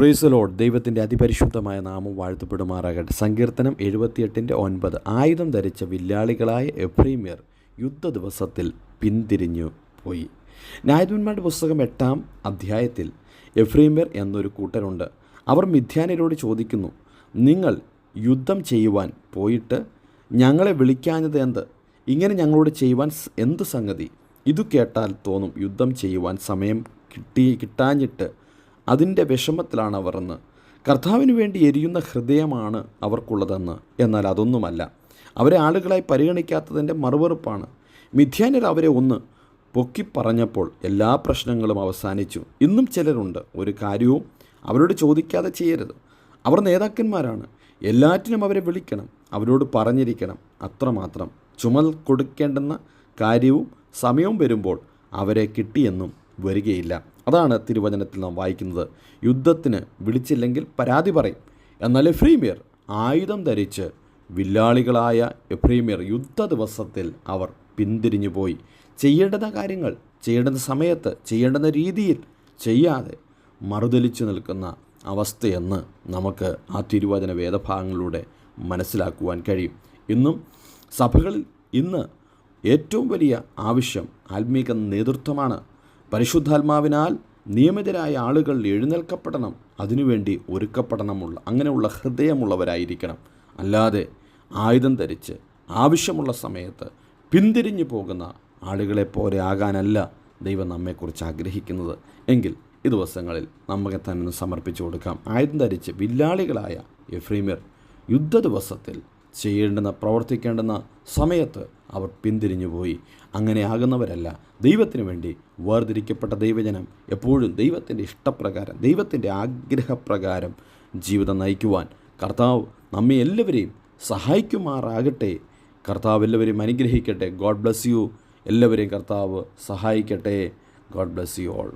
Praise the Lord. ദൈവത്തിൻ്റെ അതിപരിശുദ്ധമായ നാമം വാഴ്ത്തപ്പെടുമാറാകട്ടെ. സങ്കീർത്തനം 78:9. ആയുധം ധരിച്ച വില്ലാളികളായ എഫ്രൈമ്യർ യുദ്ധ ദിവസത്തിൽ പിന്തിരിഞ്ഞു പോയി. ന്യായാധിപന്മാരുടെ പുസ്തകം 8-ാം അധ്യായത്തിൽ എഫ്രൈമ്യർ എന്നൊരു കൂട്ടരുണ്ട്. അവർ മിദ്യാന്യരോട് ചോദിക്കുന്നു, നിങ്ങൾ യുദ്ധം ചെയ്യുവാൻ പോയിട്ട് ഞങ്ങളെ വിളിക്കാഞ്ഞത് എന്ത്? ഇങ്ങനെ ഞങ്ങളോട് ചെയ്യുവാൻ എന്ത് സംഗതി? ഇതു കേട്ടാൽ തോന്നും യുദ്ധം ചെയ്യുവാൻ സമയം കിട്ടാഞ്ഞിട്ട് അതിൻ്റെ വിഷമത്തിലാണ് അവർ എന്ന്. കർത്താവിന് വേണ്ടി എരിയുന്ന ഹൃദയമാണ് അവർക്കുള്ളതെന്ന്. എന്നാൽ അതൊന്നുമല്ല, അവരെ ആളുകളായി പരിഗണിക്കാത്തതിൻ്റെ മറുവറുപ്പാണ്. മിദ്യാന്യർ അവരെ ഒന്ന് പൊക്കിപ്പറഞ്ഞപ്പോൾ എല്ലാ പ്രശ്നങ്ങളും അവസാനിച്ചു. ഇന്നും ചിലരുണ്ട്, ഒരു കാര്യവും അവരോട് ചോദിക്കാതെ ചെയ്യരുത്. അവർ നേതാക്കന്മാരാണ്, എല്ലാറ്റിനും അവരെ വിളിക്കണം, അവരോട് പറഞ്ഞിരിക്കണം. അത്രമാത്രം ചുമൽ കൊടുക്കേണ്ടുന്ന കാര്യവും സമയവും വരുമ്പോൾ അവരെ കിട്ടിയെന്നും വരികയില്ല. അതാണ് തിരുവചനത്തിൽ നാം വായിക്കുന്നത്. യുദ്ധത്തിന് വിളിച്ചില്ലെങ്കിൽ പരാതി പറയും. എന്നാൽ എഫ്രൈമ്യർ ആയുധം ധരിച്ച് വില്ലാളികളായ എഫ്രൈമ്യർ യുദ്ധ ദിവസത്തിൽ അവർ പിന്തിരിഞ്ഞു പോയി. ചെയ്യേണ്ടുന്ന കാര്യങ്ങൾ ചെയ്യേണ്ടുന്ന സമയത്ത് ചെയ്യേണ്ടുന്ന രീതിയിൽ ചെയ്യാതെ മറുതലിച്ചു നിൽക്കുന്ന അവസ്ഥയെന്ന് നമുക്ക് ആ തിരുവചന വേദഭാഗങ്ങളിലൂടെ മനസ്സിലാക്കുവാൻ കഴിയും. ഇന്നും സഭകളിൽ ഇന്ന് ഏറ്റവും വലിയ ആവശ്യം ആത്മീക നേതൃത്വമാണ്. പരിശുദ്ധാത്മാവിനാൽ നിയമിതരായ ആളുകൾ എഴുന്നേൽക്കപ്പെടണം, അതിനുവേണ്ടി ഒരുക്കപ്പെടണമുള്ള അങ്ങനെയുള്ള ഹൃദയമുള്ളവരായിരിക്കണം. അല്ലാതെ ആയുധം ധരിച്ച് ആവശ്യമുള്ള സമയത്ത് പിന്തിരിഞ്ഞു പോകുന്ന ആളുകളെ പോലെ ആകാനല്ല ദൈവം നമ്മെക്കുറിച്ച് ആഗ്രഹിക്കുന്നത്. എങ്കിൽ ഈ ദിവസങ്ങളിൽ നമ്മെ തന്നെ സമർപ്പിച്ചു കൊടുക്കാം. ആയുധം ധരിച്ച് വില്ലാളികളായ എഫ്രൈമ്യർ യുദ്ധ ദിവസത്തിൽ ചെയ്യേണ്ടുന്ന പ്രവർത്തിക്കേണ്ടുന്ന സമയത്ത് അവർ പിന്തിരിഞ്ഞു പോയി. അങ്ങനെ ആകുന്നവരല്ല. ദൈവത്തിന് വേണ്ടി വേർതിരിക്കപ്പെട്ട ദൈവജനം എപ്പോഴും ദൈവത്തിൻ്റെ ഇഷ്ടപ്രകാരം, ദൈവത്തിൻ്റെ ആഗ്രഹപ്രകാരം ജീവിതം നയിക്കുവാൻ കർത്താവ് നമ്മെ എല്ലാവരെയും സഹായിക്കുമാറാകട്ടെ. കർത്താവ് എല്ലാവരെയും അനുഗ്രഹിക്കട്ടെ. God bless you. എല്ലാവരെയും കർത്താവ് സഹായിക്കട്ടെ. God bless you all.